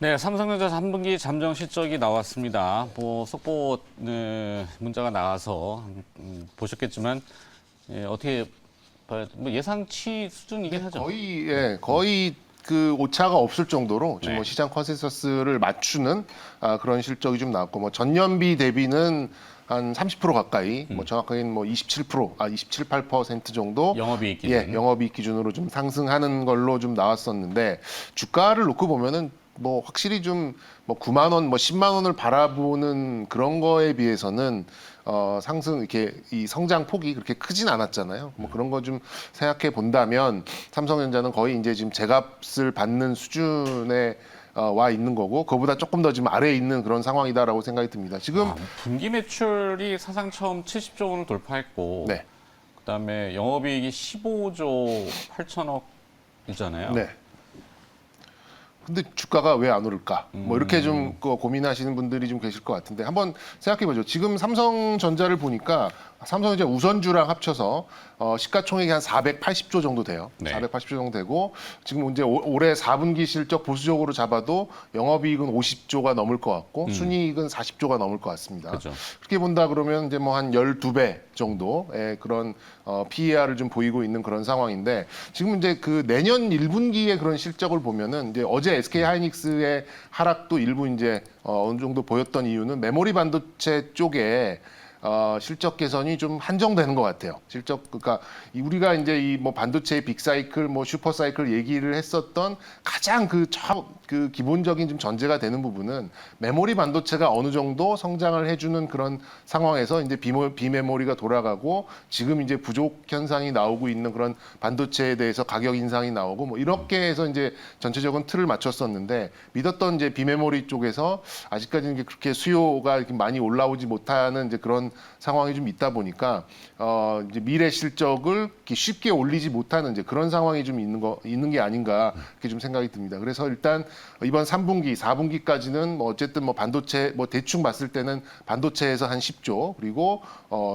네, 삼성전자 3분기 잠정 실적이 나왔습니다. 뭐 속보 문자가 나와서 보셨겠지만 어떻게 봐야 뭐 예상치 수준이긴 하죠. 거의 그 오차가 없을 정도로 지금 네. 뭐 시장 컨센서스를 맞추는 그런 실적이 좀 나왔고 뭐 전년비 대비는 한 30% 가까이 뭐 정확하게는 뭐 27, 8% 정도 영업이익 기준. 영업이익 기준으로 좀 상승하는 걸로 좀 나왔었는데 주가를 놓고 보면은 뭐 확실히 좀 뭐 9만 원, 뭐 10만 원을 바라보는 그런 거에 비해서는 상승 이렇게 이 성장 폭이 그렇게 크진 않았잖아요. 뭐 그런 거 좀 생각해 본다면 삼성전자는 거의 이제 지금 제값을 받는 수준에 와 있는 거고 그거보다 조금 더 지금 아래에 있는 그런 상황이다라고 생각이 듭니다. 지금 분기 매출이 사상 처음 70조 원을 돌파했고, 네. 그다음에 영업이익이 15조 8천억이잖아요. 네. 근데 주가가 왜 안 오를까? 뭐 이렇게 좀 고민하시는 분들이 좀 계실 것 같은데 한번 생각해보죠. 지금 삼성전자를 보니까 삼성전자 우선주랑 합쳐서 시가총액이 한 480조 정도 돼요. 네. 480조 정도 되고 지금 이제 올해 4분기 실적 보수적으로 잡아도 영업이익은 50조가 넘을 것 같고 순이익은 40조가 넘을 것 같습니다. 그렇죠. 그렇게 본다 그러면 이제 뭐 한 12배 정도의 그런 PER을 좀 보이고 있는 그런 상황인데 지금 이제 그 내년 1분기의 그런 실적을 보면은 이제 어제 SK 하이닉스의 하락도 일부 이제 어느 정도 보였던 이유는 메모리 반도체 쪽에 실적 개선이 좀 한정되는 것 같아요. 그러니까 우리가 이제 이 뭐 반도체의 빅사이클, 뭐 슈퍼사이클 얘기를 했었던 가장 그 기본적인 좀 전제가 되는 부분은 메모리 반도체가 어느 정도 성장을 해주는 그런 상황에서 이제 비메모리가 돌아가고 지금 이제 부족 현상이 나오고 있는 그런 반도체에 대해서 가격 인상이 나오고 뭐 이렇게 해서 이제 전체적인 틀을 맞췄었는데 믿었던 이제 비메모리 쪽에서 아직까지는 그렇게 수요가 이렇게 많이 올라오지 못하는 이제 그런 상황이 좀 있다 보니까 이제 미래 실적을 이렇게 쉽게 올리지 못하는 이제 그런 상황이 좀 있는 게 아닌가 그렇게 좀 생각이 듭니다. 그래서 일단 이번 3분기, 4분기까지는 뭐 어쨌든 뭐 반도체 뭐 대충 봤을 때는 반도체에서 한 10조 그리고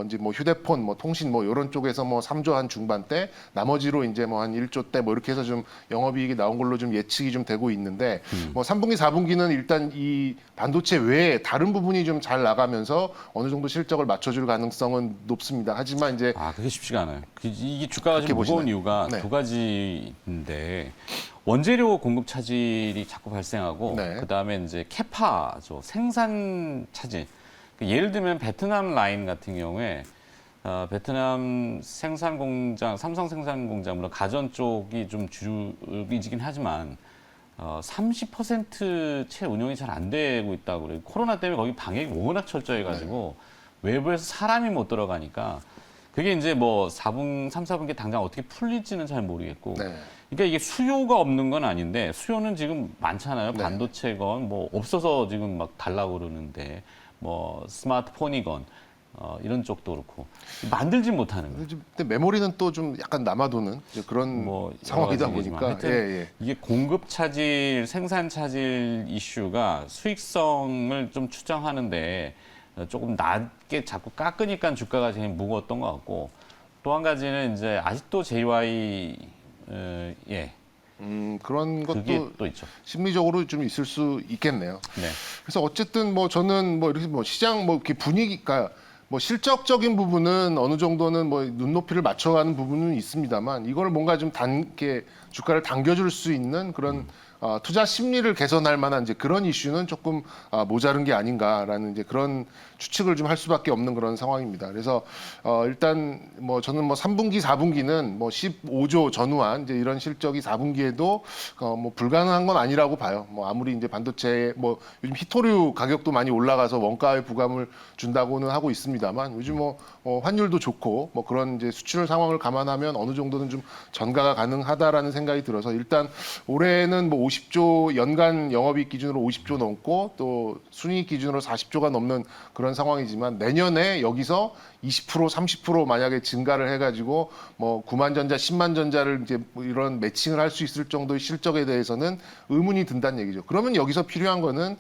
이제 뭐 휴대폰, 뭐 통신 뭐 이런 쪽에서 뭐 3조 한 중반대 나머지로 이제 뭐 한 1조대 뭐 이렇게 해서 좀 영업이익이 나온 걸로 좀 예측이 좀 되고 있는데 뭐 3분기, 4분기는 일단 이 반도체 외에 다른 부분이 좀 잘 나가면서 어느 정도 실적을 맞춰줄 가능성은 높습니다. 하지만 이제 그게 쉽지가 않아요. 이게 주가가 좀 그렇게 무거운 보시나요? 이유가 네. 두 가지인데 원재료 공급 차질이 자꾸 발생하고 네. 그다음에 이제 캐파죠. 생산 차질. 예를 들면 베트남 라인 같은 경우에 베트남 생산 공장, 삼성 생산 공장 물론 가전 쪽이 좀 주력이긴 하지만 30%채 운영이 잘 안 되고 있다고 그래요. 코로나 때문에 거기 방역이 워낙 철저해가지고 외부에서 사람이 못 들어가니까 그게 이제 뭐 3, 4분기 당장 어떻게 풀릴지는 잘 모르겠고. 네. 그러니까 이게 수요가 없는 건 아닌데 수요는 지금 많잖아요. 네. 반도체건 뭐 없어서 지금 막 달라고 그러는데 뭐 스마트폰이건 이런 쪽도 그렇고 만들지 못하는 거예요. 근데 메모리는 또 좀 약간 남아도는 이제 그런 뭐 상황이다 여러 가지겠지만 보니까 하여튼 이게 공급 차질, 생산 차질 이슈가 수익성을 좀 추정하는데 조금 낮게 자꾸 깎으니까 주가가 제일 무거웠던 것 같고 또 한 가지는 이제 아직도 JY 그런 그게 것도 또 있죠. 심리적으로 좀 있을 수 있겠네요. 네. 그래서 어쨌든 뭐 저는 뭐 이렇게 뭐 시장 뭐 이렇게 분위기가 뭐 실적적인 부분은 어느 정도는 뭐 눈높이를 맞춰가는 부분은 있습니다만 이걸 뭔가 좀 이렇게 주가를 당겨줄 수 있는 그런 투자 심리를 개선할 만한 이제 그런 이슈는 조금 모자른 게 아닌가라는 이제 그런 추측을 좀 할 수밖에 없는 그런 상황입니다. 그래서 일단 뭐 저는 뭐 3분기, 4분기는 뭐 15조 전후한 이제 이런 실적이 4분기에도 뭐 불가능한 건 아니라고 봐요. 뭐 아무리 이제 반도체 뭐 요즘 히토류 가격도 많이 올라가서 원가에 부담을 준다고는 하고 있습니다만 요즘 뭐 환율도 좋고 뭐 그런 이제 수출 상황을 감안하면 어느 정도는 좀 전가가 가능하다라는 생각이 들어서 일단 올해는 뭐 50조 연간 영업이익 기준으로 50조 넘고 또 순이익 기준으로 40조가 넘는 그런 상황이지만 내년에 여기서 20% 30% 만약에 증가를 해가지고 뭐 9만 전자, 10만 전자를 이제 뭐 이런 매칭을 할 수 있을 정도의 실적에 대해서는 의문이 든다는 얘기죠. 그러면 여기서 필요한 거는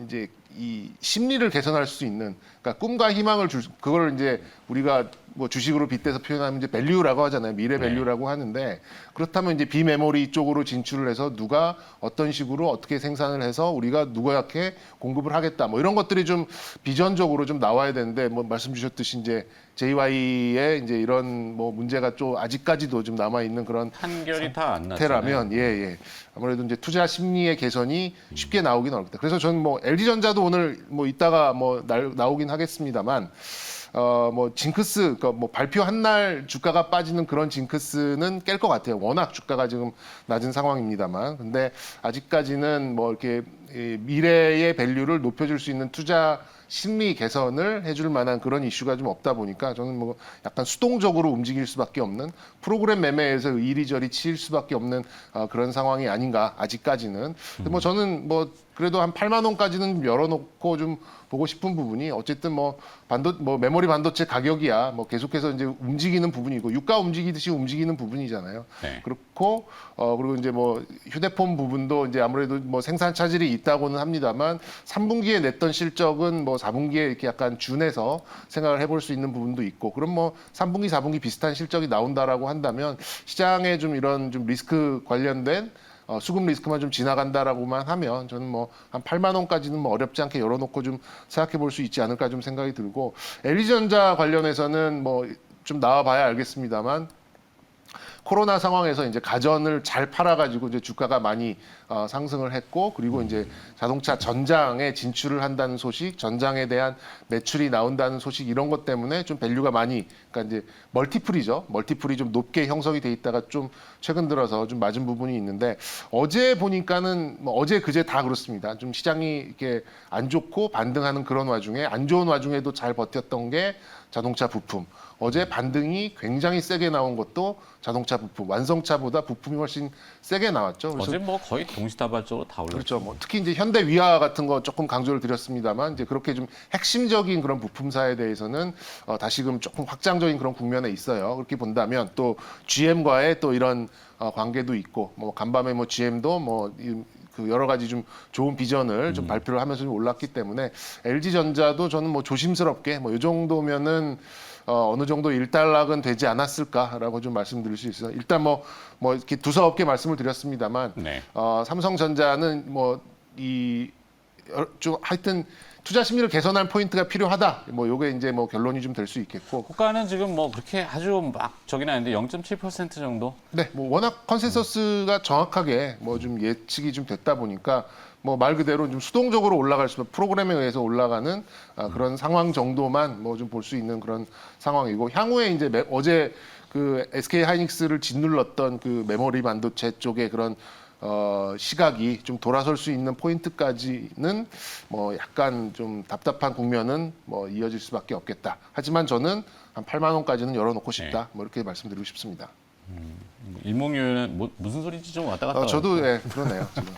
이제 이 심리를 개선할 수 있는 그러니까 꿈과 희망을 그걸 이제 우리가 뭐 주식으로 빗대서 표현하면 이제 밸류라고 하잖아요. 미래 밸류라고 하는데 그렇다면 이제 비메모리 쪽으로 진출을 해서 누가 어떤 식으로 어떻게 생산을 해서 우리가 누구에게 공급을 하겠다. 뭐 이런 것들이 좀 비전적으로 좀 나와야 되는데 뭐 말씀 주셨듯이 이제 JY의 이제 이런 뭐 문제가 좀 아직까지도 좀 남아 있는 그런 판결이 다 안 났잖아요. 테라면 예. 아무래도 이제 투자 심리의 개선이 쉽게 나오긴 어렵다. 그래서 저는 뭐 LG전자도 오늘 뭐 이따가 뭐 나오긴 하겠습니다만 뭐 징크스, 그러니까 뭐 발표한 날 주가가 빠지는 그런 징크스는 깰 것 같아요. 워낙 주가가 지금 낮은 상황입니다만. 근데 아직까지는 뭐 이렇게 이 미래의 밸류를 높여줄 수 있는 투자 심리 개선을 해줄 만한 그런 이슈가 좀 없다 보니까 저는 뭐 약간 수동적으로 움직일 수밖에 없는 프로그램 매매에서 이리저리 치일 수밖에 없는 그런 상황이 아닌가 아직까지는. 근데 뭐 저는 뭐 그래도 한 8만 원까지는 열어놓고 좀 보고 싶은 부분이 어쨌든 뭐 메모리 반도체 가격이야 뭐 계속해서 이제 움직이는 부분이고 유가 움직이듯이 움직이는 부분이잖아요. 네. 그렇고 그리고 이제 뭐 휴대폰 부분도 이제 아무래도 뭐 생산 차질이 있다고는 합니다만 3분기에 냈던 실적은 뭐 4분기에 이렇게 약간 준해서 생각을 해볼 수 있는 부분도 있고 그럼 뭐 3분기, 4분기 비슷한 실적이 나온다라고 한다면 시장에 좀 이런 좀 리스크 관련된 수급 리스크만 좀 지나간다라고만 하면 저는 뭐 한 8만 원까지는 뭐 어렵지 않게 열어놓고 좀 생각해 볼 수 있지 않을까 좀 생각이 들고 LG전자 관련해서는 뭐 좀 나와봐야 알겠습니다만 코로나 상황에서 이제 가전을 잘 팔아가지고 이제 주가가 많이 상승을 했고 그리고 이제 자동차 전장에 진출을 한다는 소식, 전장에 대한 매출이 나온다는 소식 이런 것 때문에 좀 밸류가 많이 그러니까 이제 멀티플이 좀 높게 형성이 돼 있다가 좀 최근 들어서 좀 맞은 부분이 있는데 어제 보니까는 뭐 어제 그제 다 그렇습니다. 좀 시장이 이렇게 안 좋고 반등하는 그런 와중에 안 좋은 와중에도 잘 버텼던 게 자동차 부품. 어제 반등이 굉장히 세게 나온 것도 자동차 부품, 완성차보다 부품이 훨씬 세게 나왔죠. 그래서 어제 뭐 거의 동시다발적으로 다 올랐죠. 그렇죠. 뭐 특히 이제 현대 위아 같은 거 조금 강조를 드렸습니다만 이제 그렇게 좀 핵심적인 그런 부품사에 대해서는 다시금 조금 확장적인 그런 국면에 있어요. 그렇게 본다면 또 GM과의 또 이런 관계도 있고 뭐 간밤에 뭐 GM도 그 여러 가지 좀 좋은 비전을 좀 발표를 하면서 좀 올랐기 때문에 LG전자도 저는 뭐 조심스럽게 뭐 이 정도면은 어느 정도 일단락은 되지 않았을까라고 좀 말씀드릴 수 있어요. 일단 뭐 이렇게 두서없게 말씀을 드렸습니다만 네. 삼성전자는 좀 하여튼 투자 심리를 개선할 포인트가 필요하다. 뭐 요게 이제 뭐 결론이 좀 될 수 있겠고. 호가는 지금 뭐 그렇게 아주 막 저긴 아닌데 0.7% 정도? 네, 뭐 워낙 컨센서스가 정확하게 뭐 좀 예측이 좀 됐다 보니까 뭐 말 그대로 좀 수동적으로 올라갈 수 프로그램에 의해서 올라가는 그런 상황 정도만 뭐 좀 볼 수 있는 그런 상황이고 향후에 이제 어제 그 SK 하이닉스를 짓눌렀던 그 메모리 반도체 쪽의 그런 시각이 좀 돌아설 수 있는 포인트까지는 뭐 약간 좀 답답한 국면은 뭐 이어질 수밖에 없겠다. 하지만 저는 한 8만 원까지는 열어놓고 싶다. 뭐 이렇게 말씀드리고 싶습니다. 일목요연은 무슨 소리인지 좀 왔다 갔다. 저도 예, 그러네요. 지금.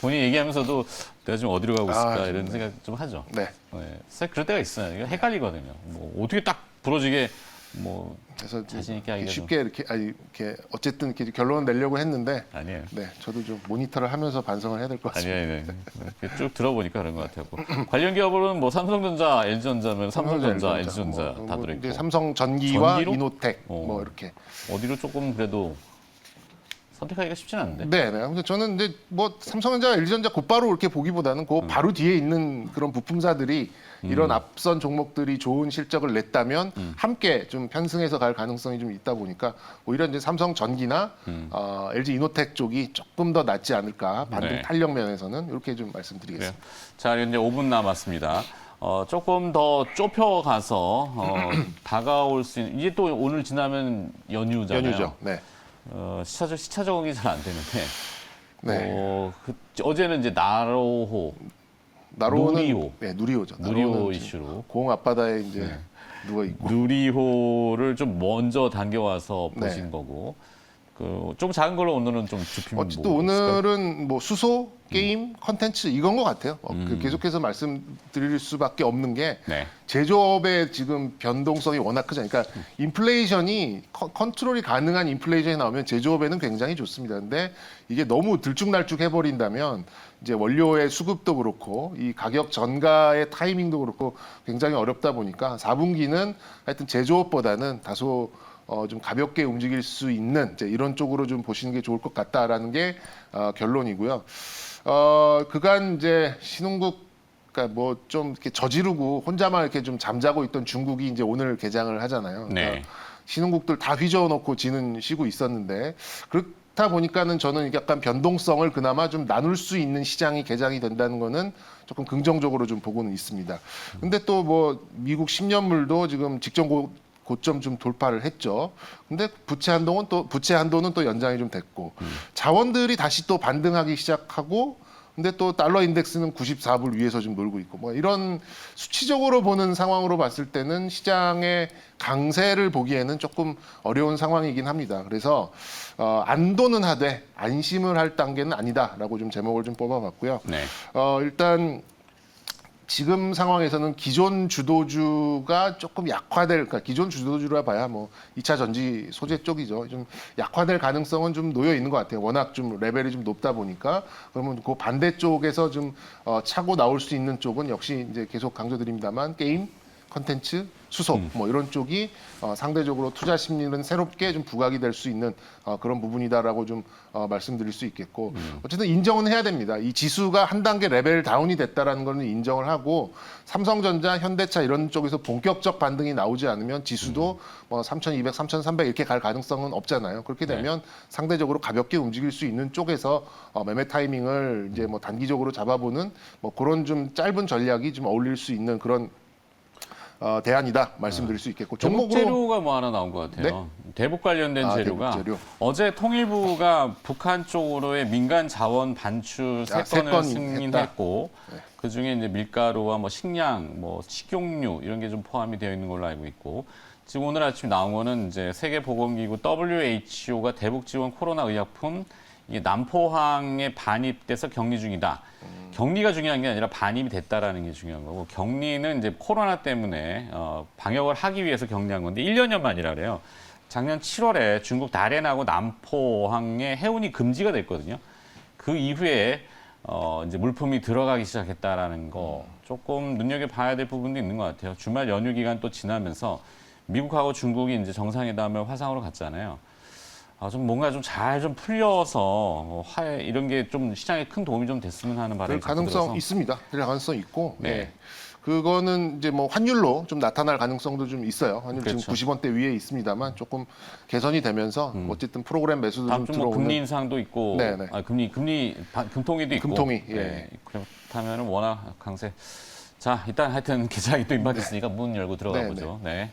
본인이 얘기하면서도 내가 지금 어디로 가고 있을까 이런 네. 생각 좀 하죠. 네. 네. 사실 그럴 때가 있어요. 이게 헷갈리거든요. 뭐 어떻게 딱 부러지게 뭐 그래서 자신 있게 하기가 쉽게 이렇게 어쨌든 이렇게 결론을 내려고 했는데 아니에요. 네, 저도 좀 모니터를 하면서 반성을 해야 될 것 같습니다. 아니에요. 이렇게 쭉 들어보니까 그런 것 같아요. 관련 기업으로는 뭐 삼성전자, LG전자면 삼성전자, LG전자 다 뭐 들어있고 이제 삼성전기와 전기로? 이노텍 뭐 이렇게. 어디로 조금 그래도 선택하기가 쉽진 않은데. 네. 근데 저는 이제 뭐 삼성전자, LG전자 곧바로 이렇게 보기보다는 그 바로 뒤에 있는 그런 부품사들이 이런 앞선 종목들이 좋은 실적을 냈다면 함께 좀 편승해서 갈 가능성이 좀 있다 보니까 오히려 이제 삼성전기나 LG 이노텍 쪽이 조금 더 낫지 않을까 반등 네. 탄력 면에서는 이렇게 좀 말씀드리겠습니다. 그래요. 자, 이제 5분 남았습니다. 조금 더 좁혀가서 다가올 수 있는 이게 또 오늘 지나면 연휴잖아요. 연휴죠. 네. 시차 적응이 잘 안 되는데 네. 어제는 이제 나로호 나로는 누리호. 누리호죠. 누리호 나로는 이슈로 공 앞바다에 이제 누워 있고. 누리호를 좀 먼저 당겨와서 네. 보신 거고 좀 작은 걸로 오늘은 좀 좁히면 어쨌든 뭐가 있을까요? 오늘은 뭐 수소, 게임, 컨텐츠 이건 것 같아요. 계속해서 말씀드릴 수밖에 없는 게 네. 제조업의 지금 변동성이 워낙 크잖아요. 그러니까 인플레이션이 컨트롤이 가능한 인플레이션이 나오면 제조업에는 굉장히 좋습니다. 근데 이게 너무 들쭉날쭉 해버린다면 이제 원료의 수급도 그렇고 이 가격 전가의 타이밍도 그렇고 굉장히 어렵다 보니까 4분기는 하여튼 제조업보다는 다소 좀 가볍게 움직일 수 있는 이제 이런 쪽으로 좀 보시는 게 좋을 것 같다라는 게 결론이고요. 그간 이제 신흥국 그러니까 뭐 좀 이렇게 저지르고 혼자만 이렇게 좀 잠자고 있던 중국이 이제 오늘 개장을 하잖아요. 그러니까 네. 신흥국들 다 휘저어놓고 지는 쉬고 있었는데 그렇다 보니까는 저는 약간 변동성을 그나마 좀 나눌 수 있는 시장이 개장이 된다는 거는 조금 긍정적으로 좀 보고는 있습니다. 근데 또 뭐 미국 10년물도 지금 직전 고점 좀 돌파를 했죠. 근데 부채 한도는 또 연장이 좀 됐고 자원들이 다시 또 반등하기 시작하고 근데 또 달러 인덱스는 94불 위에서 좀 놀고 있고 뭐 이런 수치적으로 보는 상황으로 봤을 때는 시장의 강세를 보기에는 조금 어려운 상황이긴 합니다. 그래서 안도는 하되 안심을 할 단계는 아니다라고 좀 제목을 좀 뽑아봤고요. 네. 일단 지금 상황에서는 기존 주도주가 조금 그러니까 기존 주도주라 봐야 뭐 2차 전지 소재 쪽이죠. 좀 약화될 가능성은 좀 놓여 있는 것 같아요. 워낙 좀 레벨이 좀 높다 보니까 그러면 그 반대쪽에서 좀 차고 나올 수 있는 쪽은 역시 이제 계속 강조드립니다만 게임, 컨텐츠, 수소 뭐 이런 쪽이 상대적으로 투자 심리는 새롭게 좀 부각이 될 수 있는 그런 부분이다라고 좀 말씀드릴 수 있겠고 어쨌든 인정은 해야 됩니다. 이 지수가 한 단계 레벨 다운이 됐다라는 거는 인정을 하고 삼성전자, 현대차 이런 쪽에서 본격적 반등이 나오지 않으면 지수도 뭐 3,200, 3,300 이렇게 갈 가능성은 없잖아요. 그렇게 되면 상대적으로 가볍게 움직일 수 있는 쪽에서 매매 타이밍을 이제 뭐 단기적으로 잡아보는 뭐 그런 좀 짧은 전략이 좀 어울릴 수 있는 그런 대안이다 말씀드릴 수 있겠고 대북 종목으로 재료가 뭐 하나 나온 것 같아요. 대북 관련된 재료가 대북 재료. 어제 통일부가 북한 쪽으로의 민간 자원 반출 세 3건을 건 승인했고 그 중에 이제 밀가루와 뭐 식량, 뭐 식용유 이런 게 좀 포함이 되어 있는 걸로 알고 있고 지금 오늘 아침 나온 거는 이제 세계보건기구 WHO가 대북 지원 코로나 의약품 이게 남포항에 반입돼서 격리 중이다. 격리가 중요한 게 아니라 반입이 됐다라는 게 중요한 거고 격리는 이제 코로나 때문에 방역을 하기 위해서 격리한 건데 1년여 만이라 그래요. 작년 7월에 중국 다롄하고 남포항에 해운이 금지가 됐거든요. 그 이후에 이제 물품이 들어가기 시작했다라는 거 조금 눈여겨봐야 될 부분도 있는 것 같아요. 주말 연휴 기간 또 지나면서 미국하고 중국이 이제 정상회담을 화상으로 갔잖아요. 좀 뭔가 좀 잘 좀 풀려서 이런 게 좀 시장에 큰 도움이 좀 됐으면 하는 바람이 그럴 가능성 들어서. 있습니다. 그럴 가능성 있고 네. 예. 그거는 이제 뭐 환율로 좀 나타날 가능성도 좀 있어요. 환율 그렇죠. 지금 90원대 위에 있습니다만 조금 개선이 되면서 어쨌든 프로그램 매수도 다음 좀 주 뭐 들어오는 금리 인상도 있고, 네네. 금통위도 있고, 금통위, 예. 네, 그렇다면은 워낙 강세. 자, 일단 하여튼 개장이 또 임박했으니까 문 열고 들어가 네, 보죠. 네.